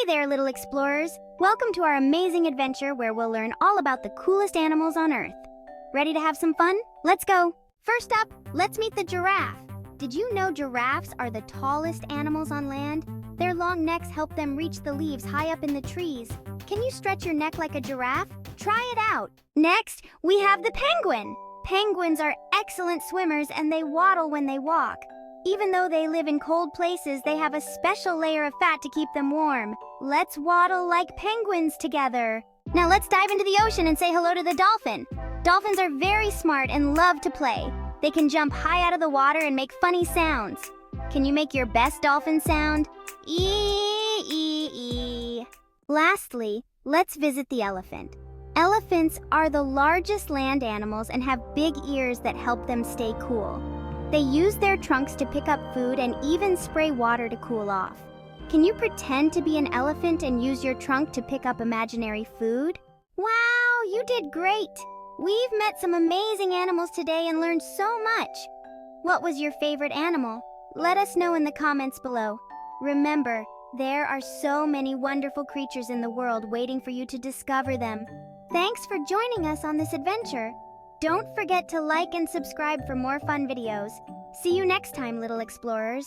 there, little explorers! Welcome to our amazing adventure where we'll learn all about the coolest animals on Earth. Ready to have some fun? Let's go! First up, let's meet the giraffe. Did you know giraffes are the tallest animals on land? Their long necks help them reach the leaves high up in the trees. Can you stretch your neck like a giraffe? Try it out! Next, we have the penguin. Penguins are excellent swimmers and they waddle when they walk. Even though they live in cold places, they have a special layer of fat to keep them warm. Let's waddle like penguins together. Now let's dive into the ocean and say hello to the dolphin. Dolphins are very smart and love to play. They can jump high out of the water and make funny sounds. Can you make your best dolphin sound? Ee. Lastly, let's visit the elephant. Elephants are the largest land animals and have big ears that help them stay cool. They use their trunks to pick up food and even spray water to cool off. Can you pretend to be an elephant and use your trunk to pick up imaginary food? Wow, you did great! We've met some amazing animals today and learned so much. What was your favorite animal? Let us know in the comments below. Remember, there are so many wonderful creatures in the world waiting for you to discover them. Thanks for joining us on this adventure. Don't forget to like and subscribe for more fun videos. See you next time, little explorers.